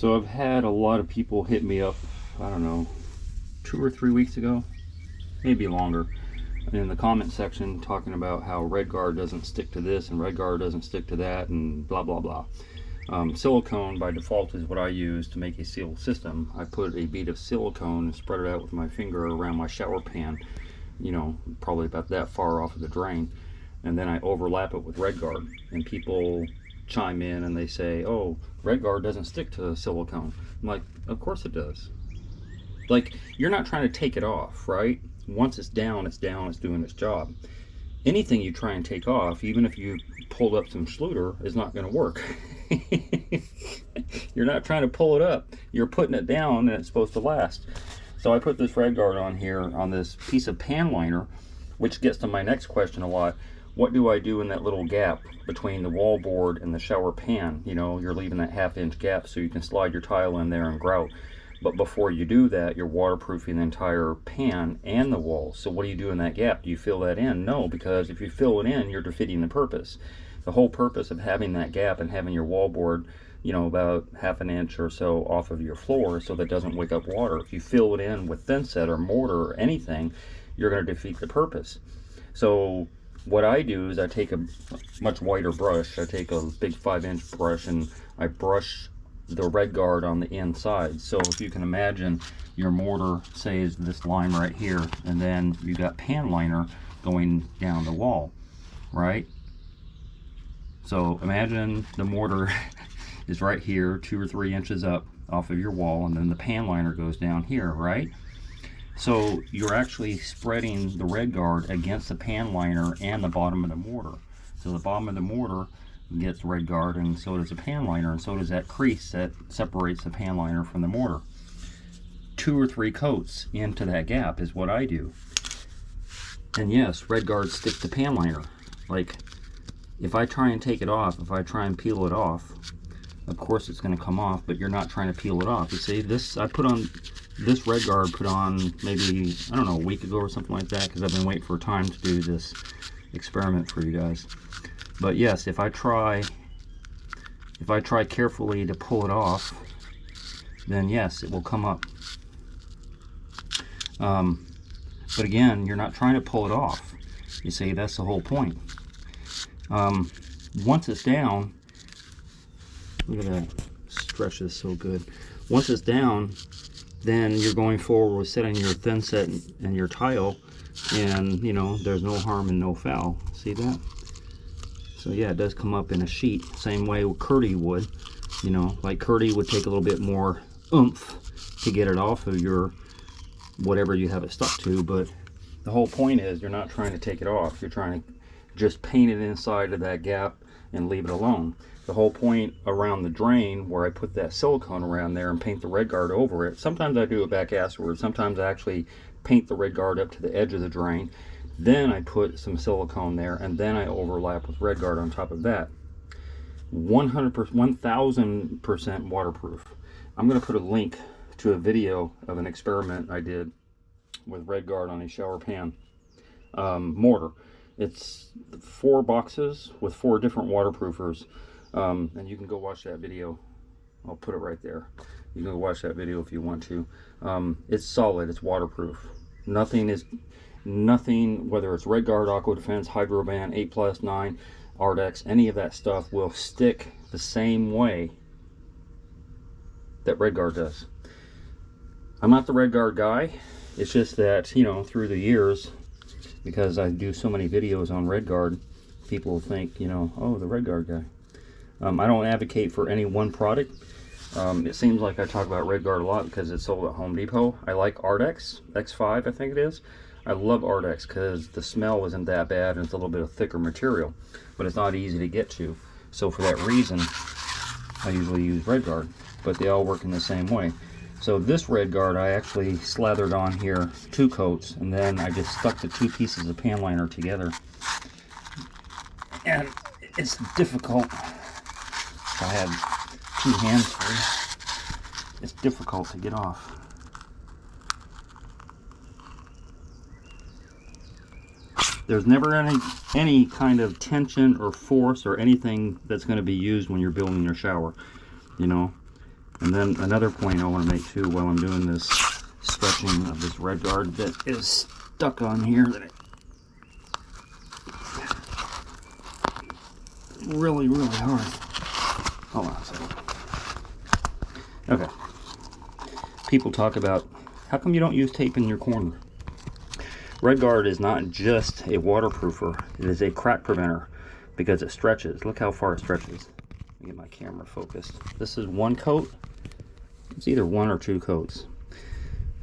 So I've had a lot of people hit me up, I don't know, 2 or 3 weeks ago, maybe longer, in the comment section talking about how Redgard doesn't stick to this and Redgard doesn't stick to that and blah blah blah. Silicone by default is what I use to make a seal system. I put a bead of silicone and spread it out with my finger around my shower pan, you know, probably about that far off of the drain, and then I overlap it with Redgard, and people chime in and they say, oh, Redgard doesn't stick to silicone. I'm like, of course it does. Like, you're not trying to take it off, right? Once it's down, it's down, it's doing its job. Anything you try and take off, even if you pulled up some Schluter, is not going to work. You're not trying to pull it up, you're putting it down, and it's supposed to last. So I put this Redgard on here on this piece of pan liner, which gets to my next question a lot. What do I do in that little gap between the wall board and the shower pan? You know, you're leaving that 1/2 inch gap so you can slide your tile in there and grout. But before you do that, you're waterproofing the entire pan and the wall. So what do you do in that gap? Do you fill that in? No, because if you fill it in, you're defeating the purpose. The whole purpose of having that gap and having your wall board, you know, about 1/2 inch or so off of your floor so that it doesn't wake up water. If you fill it in with thin set or mortar or anything, you're going to defeat the purpose. So what I do is I take a much wider brush. I take a big 5-inch brush and I brush the Redgard on the inside. So if you can imagine, your mortar, say, is this line right here, and then you got pan liner going down the wall, right? So imagine the mortar is right here, 2 or 3 inches up off of your wall, and then the pan liner goes down here, right? So you're actually spreading the Redgard against the pan liner and the bottom of the mortar. So the bottom of the mortar gets Redgard, and so does the pan liner, and so does that crease that separates the pan liner from the mortar. 2 or 3 coats into that gap is what I do. And yes, Redgard stick to pan liner. Like, if I try and take it off, if I try and peel it off, of course it's going to come off, but you're not trying to peel it off. You see, this, I put on this Redgard, put on maybe, I don't know, a week ago or something like that, because I've been waiting for time to do this experiment for you guys. But yes, if I try carefully to pull it off, then yes, it will come up. But again, you're not trying to pull it off. You see, that's the whole point. Once it's down, look at that, stretch is so good. Once it's down, then you're going forward with setting your thin set and your tile, and you know, there's no harm and no foul. See that? So yeah, it does come up in a sheet, same way Curdy would. You know, like Curdy would take a little bit more oomph to get it off of your whatever you have it stuck to, but the whole point is you're not trying to take it off. You're trying to just paint it inside of that gap and leave it alone. The whole point around the drain, where I put that silicone around there and paint the Redgard over it, sometimes I do it back afterwards, sometimes I actually paint the Redgard up to the edge of the drain, then I put some silicone there, and then I overlap with Redgard on top of that. 100%, 1000% waterproof. I'm going to put a link to a video of an experiment I did with Redgard on a shower pan mortar. It's 4 boxes with 4 different waterproofers, and you can go watch that video. I'll put it right there. You can go watch that video if you want to. It's solid, it's waterproof. Nothing, whether it's Redgard, Aqua Defense, Hydroban, 8+, 9, Ardex, any of that stuff will stick the same way that Redgard does. I'm not the Redgard guy. It's just that, you know, through the years, because I do so many videos on Redgard, people think, you know, oh, the Redgard guy. I don't advocate for any one product. It seems like I talk about Redgard a lot because it's sold at Home Depot. I like Ardex, X5 I think it is. I love Ardex because the smell isn't that bad and it's a little bit of thicker material, but it's not easy to get to. So for that reason, I usually use Redgard, but they all work in the same way. So this Redgard, I actually slathered on here 2 coats, and then I just stuck the 2 pieces of pan liner together. And it's difficult. I had 2 hands free. It's difficult to get off. There's never any kind of tension or force or anything that's going to be used when you're building your shower. You know, And then another point I want to make too while I'm doing this stretching of this Redgard that is stuck on here, that it really hard. Hold on a second. Okay. People talk about, how come you don't use tape in your corner? Redgard is not just a waterproofer, it is a crack preventer because it stretches. Look how far it stretches. Let me get my camera focused. This is one coat. It's either one or two coats.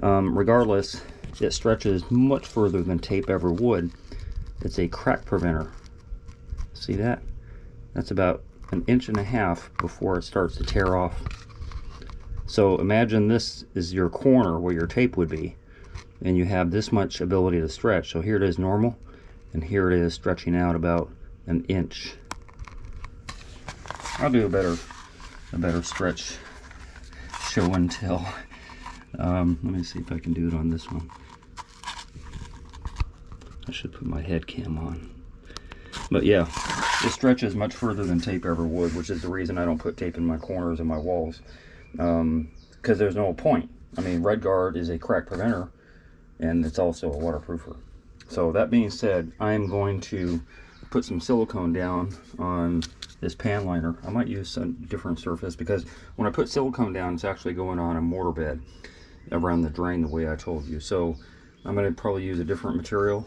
Regardless, it stretches much further than tape ever would. It's a crack preventer. See that? That's about 1.5 inches before it starts to tear off. So imagine this is your corner where your tape would be, and you have this much ability to stretch. So here it is normal, and here it is stretching out about 1 inch. I'll do a better stretch show and tell. Let me see if I can do it on this one. I should put my head cam on. But yeah, it stretches much further than tape ever would, which is the reason I don't put tape in my corners and my walls. Because there's no point. I mean, Redgard is a crack preventer, and it's also a waterproofer. So that being said, I'm going to put some silicone down on this pan liner. I might use some different surface, because when I put silicone down, it's actually going on a mortar bed around the drain the way I told you. So I'm going to probably use a different material,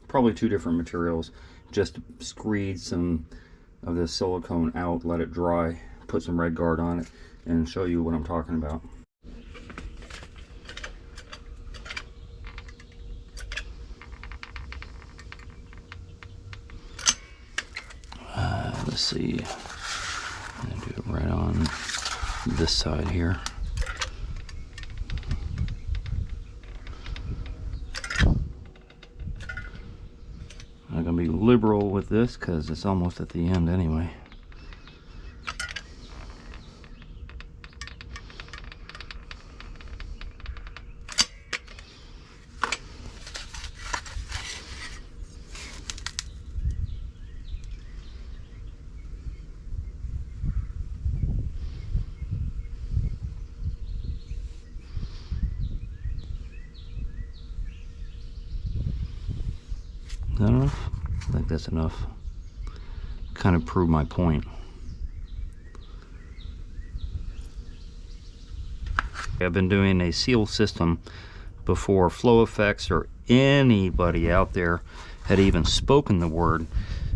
probably 2 different materials, just to squeeze some of this silicone out, let it dry, put some Redgard on it, and show you what I'm talking about. Let's see, I'm gonna do it right on this side here. I'm gonna be liberal with this because it's almost at the end anyway. Is that enough? I think that's enough. Kind of prove my point. I've been doing a seal system before Flow Effects or anybody out there had even spoken the word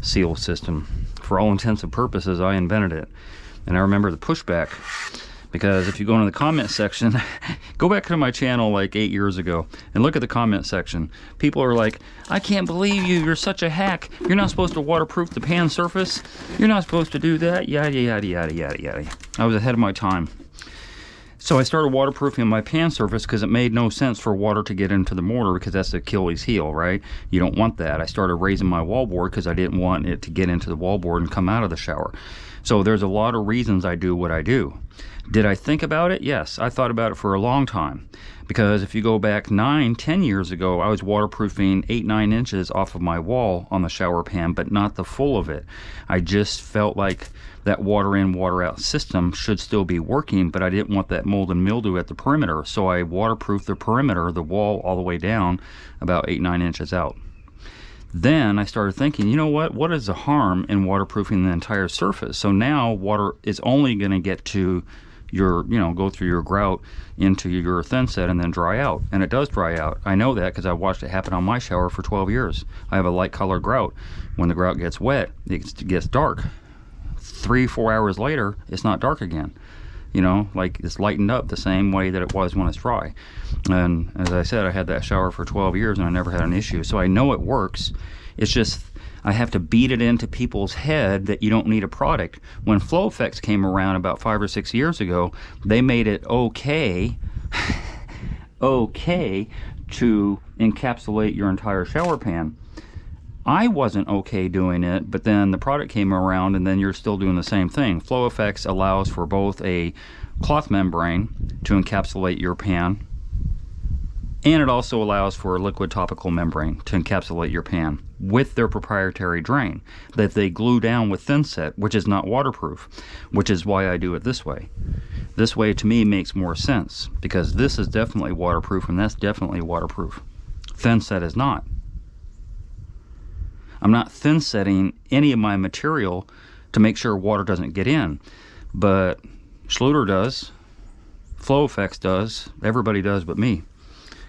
seal system. For all intents and purposes, I invented it. And I remember the pushback, because if you go into the comment section, go back to my channel like 8 years ago and look at the comment section. People are like, I can't believe you, you're such a hack. You're not supposed to waterproof the pan surface. You're not supposed to do that, yada, yada, yada, yada, yada. I was ahead of my time. So I started waterproofing my pan surface because it made no sense for water to get into the mortar, because that's the Achilles heel, right? You don't want that. I started raising my wallboard because I didn't want it to get into the wallboard and come out of the shower. So there's a lot of reasons I do what I do. Did I think about it? Yes, I thought about it for a long time. Because if you go back 9-10 years ago, I was waterproofing 8-9 inches off of my wall on the shower pan, but not the full of it. I just felt like that water in, water out system should still be working, but I didn't want that mold and mildew at the perimeter. So I waterproofed the perimeter, the wall all the way down about 8-9 inches out. Then I started thinking, you know what is the harm in waterproofing the entire surface? So now water is only going to get to your, go through your grout into your thin set and then dry out. And it does dry out. I know that because I watched it happen on my shower for 12 years. I have a light colored grout. When the grout gets wet, it gets dark. 3-4 hours later, it's not dark again. Like it's lightened up the same way that it was when it's dry. And as I said, I had that shower for 12 years and I never had an issue. So I know it works. It's just I have to beat it into people's head that you don't need a product. When Flow Effects came around about 5 or 6 years ago, they made it okay to encapsulate your entire shower pan. I wasn't okay doing it, but then the product came around and then you're still doing the same thing. Flow Effects allows for both a cloth membrane to encapsulate your pan, and it also allows for a liquid topical membrane to encapsulate your pan with their proprietary drain that they glue down with thin set, which is not waterproof, which is why I do it this way. This way, to me, makes more sense, because this is definitely waterproof and that's definitely waterproof. Thin set is not. I'm not thin setting any of my material to make sure water doesn't get in, but Schluter does, Flow Effects does, everybody does but me,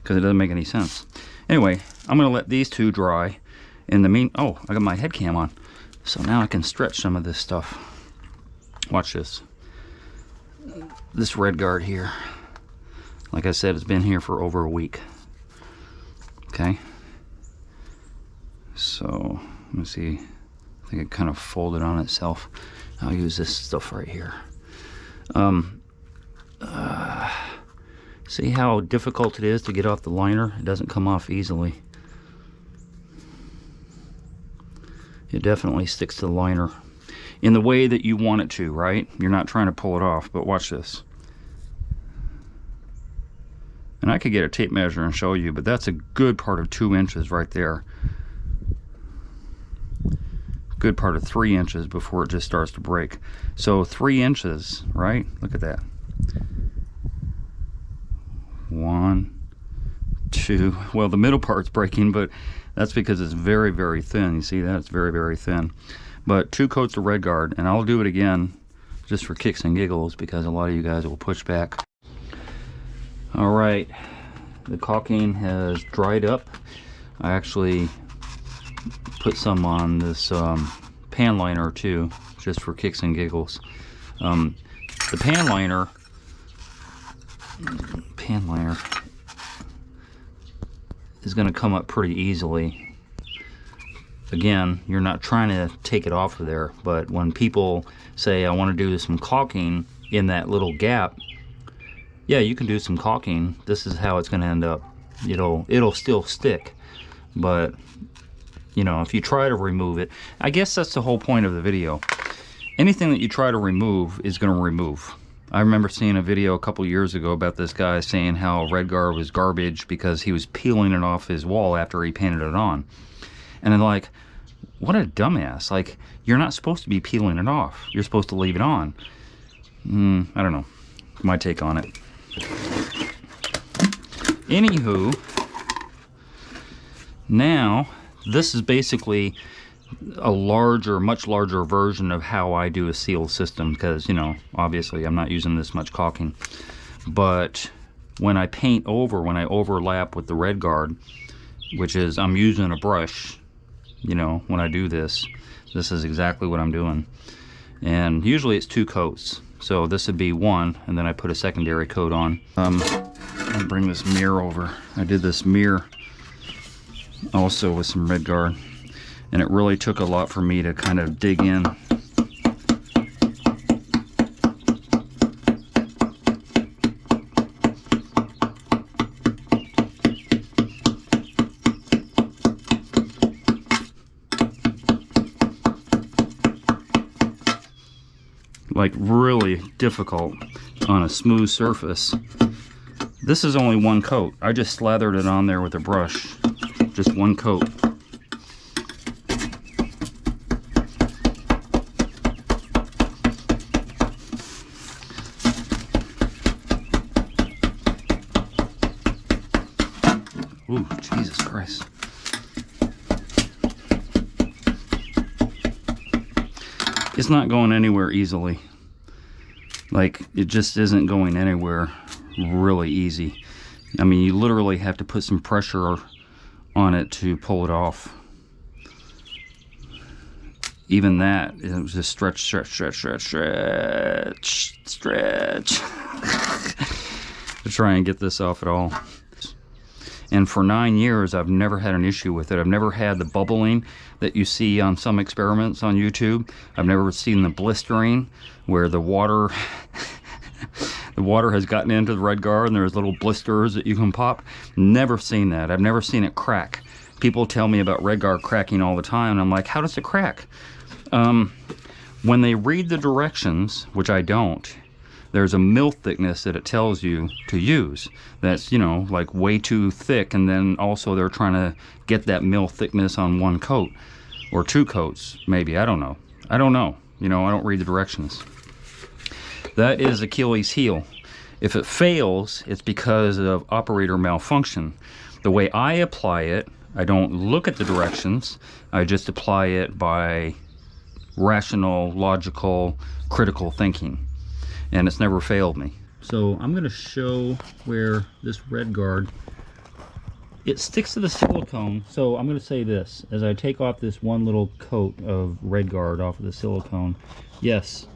because it doesn't make any sense. Anyway, I'm going to let these two dry. In the oh, I got my head cam on, so now I can stretch some of this stuff. Watch this. This Redgard here, like I said, it's been here for over a week. Okay, so let me see. I think it kind of folded on itself. I'll use this stuff right here. See how difficult it is to get off the liner? It doesn't come off easily. It definitely sticks to the liner in the way that you want it to, right? You're not trying to pull it off, but watch this. And I could get a tape measure and show you, but that's a good part of 2 inches right there. Good part of 3 inches before it just starts to break. So 3 inches, right? Look at that. 1, 2. Well, the middle part's breaking, but that's because it's very, very thin. You see that? It's very, very thin. But 2 coats of Redgard, and I'll do it again just for kicks and giggles, because a lot of you guys will push back. All right, the caulking has dried up. I actually put some on this pan liner too, just for kicks and giggles. The pan liner is going to come up pretty easily. Again, you're not trying to take it off of there, but when people say I want to do some caulking in that little gap, yeah, you can do some caulking. This is how it's going to end up. It'll still stick, but you know, if you try to remove it, I guess that's the whole point of the video. Anything that you try to remove is going to remove. I remember seeing a video a couple years ago about this guy saying how Redgard was garbage because he was peeling it off his wall after he painted it on. And I'm like, what a dumbass. Like, you're not supposed to be peeling it off. You're supposed to leave it on. I don't know. My take on it. Anywho, now this is basically a much larger version of how I do a seal system, because, you know, obviously I'm not using this much caulking. But when I paint over, when I overlap with the Redgard, which is, I'm using a brush, you know, when I do this, this is exactly what I'm doing. And usually it's 2 coats. So this would be 1, and then I put a secondary coat on. I'll bring this mirror over. I did this mirror also with some Redgard, and it really took a lot for me to kind of dig in. Like, really difficult on a smooth surface. This is only 1 coat. I just slathered it on there with a brush. Just 1 coat. Ooh, Jesus Christ. It's not going anywhere easily. Like, it just isn't going anywhere really easy. I mean, you literally have to put some pressure on it to pull it off. Even that, it was just stretch to try and get this off at all. And for 9 years, I've never had an issue with it. I've never had the bubbling that you see on some experiments on YouTube. I've never seen the blistering where the water the water has gotten into the Redgard and there's little blisters that you can pop. Never seen that. I've never seen it crack. People tell me about Redgard cracking all the time, and I'm like, how does it crack? When they read the directions, which I don't, there's a mill thickness that it tells you to use. That's, you know, like way too thick, and then also they're trying to get that mill thickness on 1 coat or 2 coats, maybe. I don't know. You know, I don't read the directions. That is Achilles' heel. If it fails, it's because of operator malfunction. The way I apply it, I don't look at the directions, I just apply it by rational, logical, critical thinking. And it's never failed me. So I'm going to show where this Redgard, it sticks to the silicone. So I'm going to say this, as I take off this one little coat of Redgard off of the silicone, yes,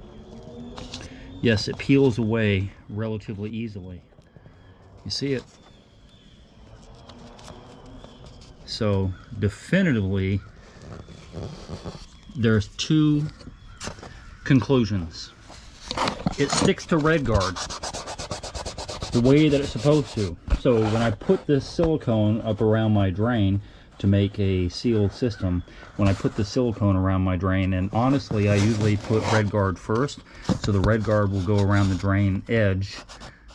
it peels away relatively easily. You see it? So definitively, there's two conclusions. It sticks to Redgard the way that it's supposed to. So when I put this silicone up around my drain to make a sealed system, when I put the silicone around my drain, and honestly I usually put Redgard first, so the Redgard will go around the drain edge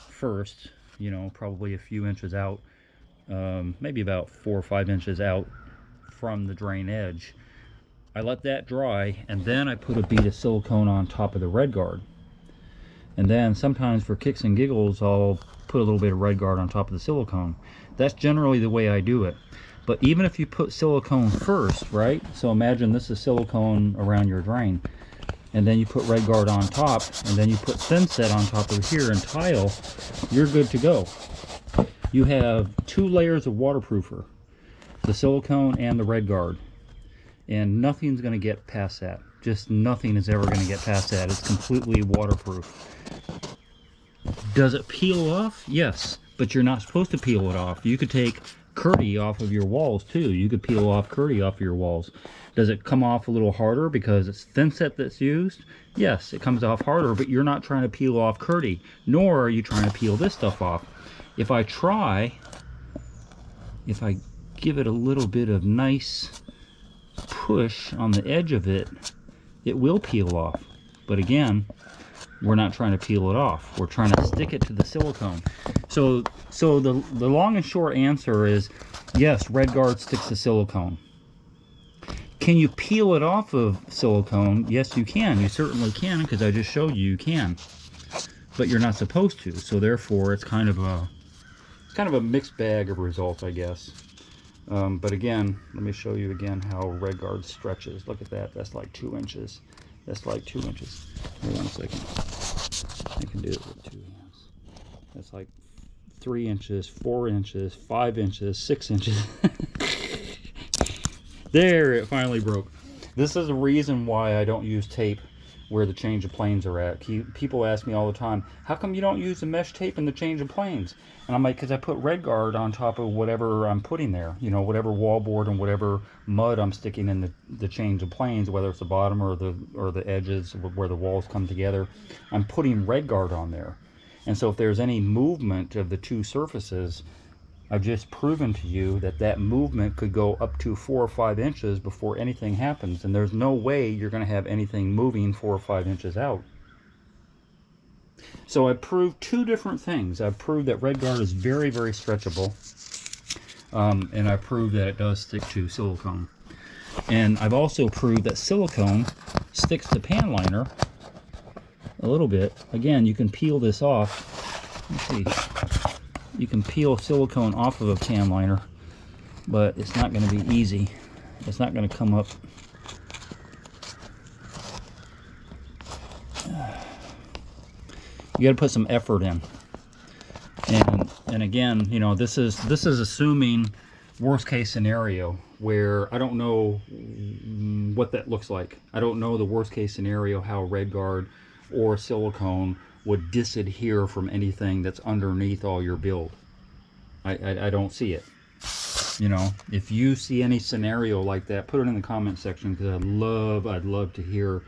first, you know, probably a few inches out, maybe about 4 or 5 inches out from the drain edge. I let that dry, and then I put a bead of silicone on top of the Redgard. And then sometimes for kicks and giggles, I'll put a little bit of Redgard on top of the silicone. That's generally the way I do it. But even if you put silicone first, right? So imagine this is silicone around your drain, and then you put Redgard on top, and then you put thin set on top of here and tile, you're good to go. You have 2 layers of waterproofer, the silicone and the Redgard, and nothing's going to get past that. Just nothing is ever going to get past that. It's completely waterproof. Does it peel off? Yes, but you're not supposed to peel it off. You could take Curdy off of your walls too. You could peel off Curdy off of your walls. Does it come off a little harder because it's thin set that's used? Yes, it comes off harder, but you're not trying to peel off Curdy, nor are you trying to peel this stuff off. If I give it a little bit of nice push on the edge of it, it will peel off. But again, we're not trying to peel it off. We're trying to stick it to the silicone. So the long and short answer is yes, Redgard sticks to silicone. Can you peel it off of silicone? Yes, you can. You certainly can, because I just showed you can. But you're not supposed to. So therefore, it's kind of a mixed bag of results, I guess. But again, let me show you again how Redgard stretches. Look at that. That's like 2 inches. That's like 2 inches. Hold on a second. I can do it with 2 hands. That's like 3 inches, 4 inches, 5 inches, 6 inches. There, it finally broke. This is the reason why I don't use tape where the change of planes are at. People ask me all the time, how come you don't use the mesh tape in the change of planes? And I'm like, because I put Redgard on top of whatever I'm putting there, you know, whatever wallboard and whatever mud I'm sticking in the change of planes, whether it's the bottom or the edges where the walls come together, I'm putting Redgard on there. And so if there's any movement of the two surfaces, I've just proven to you that that movement could go up to 4 or 5 inches before anything happens, and there's no way you're going to have anything moving 4 or 5 inches out. So I proved 2 different things. I've proved that Redgard is very, very stretchable, and I proved that it does stick to silicone. And I've also proved that silicone sticks to pan liner a little bit. Again, you can peel this off. Let's see. You can peel silicone off of a pan liner, but it's not going to be easy. It's not going to come up. You got to put some effort in. And again, you know, this is assuming worst case scenario where I don't know what that looks like. I don't know the worst case scenario how Redgard or silicone would disadhere from anything that's underneath all your build. I don't see it. You know, if you see any scenario like that, put it in the comment section, because I'd love to hear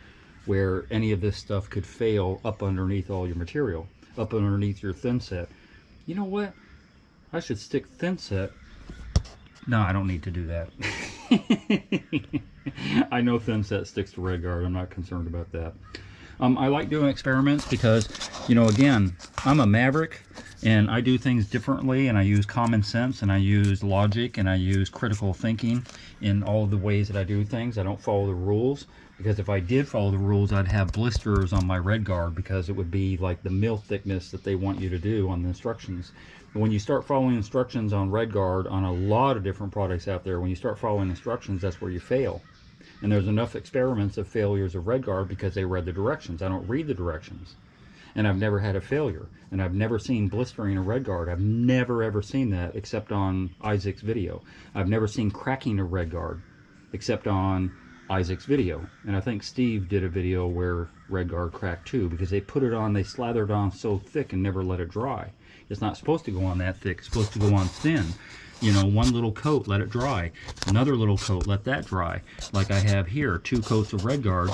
where any of this stuff could fail up underneath all your material, up underneath your thin set. You know what? I should stick thin set. No, I don't need to do that. I know thin set sticks to Redgard. I'm not concerned about that. I like doing experiments because, you know, again, I'm a maverick and I do things differently, and I use common sense, and I use logic, and I use critical thinking in all of the ways that I do things. I don't follow the rules because if I did follow the rules, I'd have blisters on my Redgard, because it would be like the mil thickness that they want you to do on the instructions. But when you start following instructions on Redgard, on a lot of different products out there, when you start following instructions, that's where you fail. And there's enough experiments of failures of Redgard because they read the directions. I don't read the directions. And I've never had a failure. And I've never seen blistering of Redgard. I've never ever seen that except on Isaac's video. I've never seen cracking of Redgard except on Isaac's video. And I think Steve did a video where Redgard cracked too, because they put it on, they slathered it on so thick and never let it dry. It's not supposed to go on that thick. It's supposed to go on thin. You know, one little coat, let it dry. Another little coat, let that dry. Like I have here, 2 coats of Redgard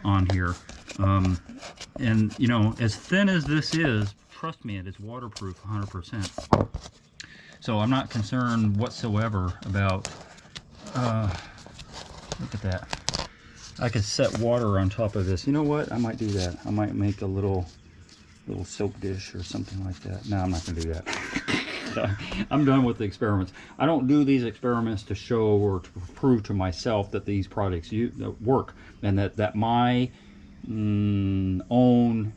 on here. And, you know, as thin as this is, trust me, it is waterproof 100%. So I'm not concerned whatsoever about, look at that. I could set water on top of this. You know what? I might do that. I might make a little soap dish or something like that. No, I'm not going to do that. I'm done with the experiments. I don't do these experiments to show or to prove to myself that these products work, and that my own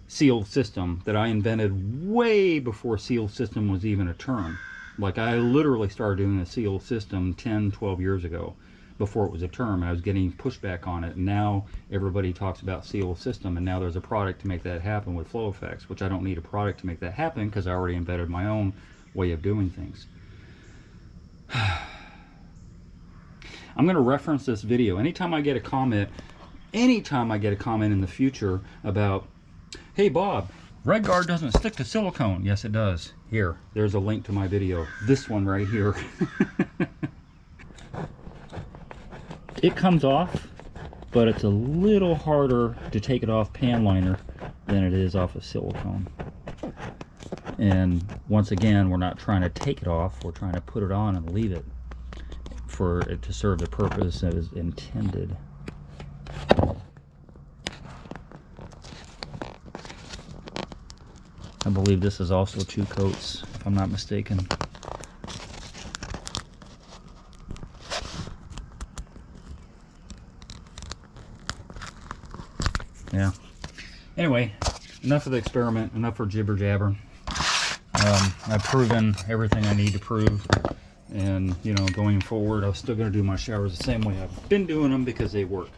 sealed system that I invented way before sealed system was even a term. Like, I literally started doing a sealed system 10-12 years ago before it was a term. I was getting pushback on it, and now everybody talks about sealed system, and now there's a product to make that happen with flow effects, which I don't need a product to make that happen because I already invented my own way of doing things. I'm going to reference this video anytime I get a comment in the future about, hey Bob, Redgard doesn't stick to silicone. Yes, it does. Here, there's a link to my video. This one right here. It comes off, but it's a little harder to take it off pan liner than it is off of silicone. And once again, we're not trying to take it off, we're trying to put it on and leave it for it to serve the purpose that is intended. I believe this is also 2 coats, if I'm not mistaken. Yeah. Anyway, enough of the experiment, enough for jibber jabber. I've proven everything I need to prove, and you know, going forward, I'm still going to do my showers the same way I've been doing them because they work.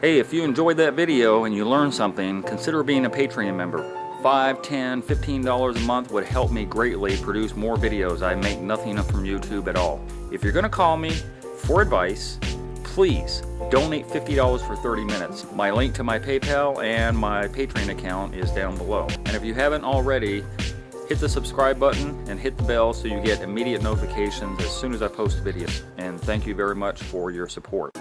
Hey, if you enjoyed that video and you learned something, consider being a Patreon member. $5, $10, $15 a month would help me greatly produce more videos. I make nothing from YouTube at all. If you're going to call me for advice, please donate $50 for 30 minutes. My link to my PayPal and my Patreon account is down below. And if you haven't already, hit the subscribe button and hit the bell so you get immediate notifications as soon as I post videos. And thank you very much for your support.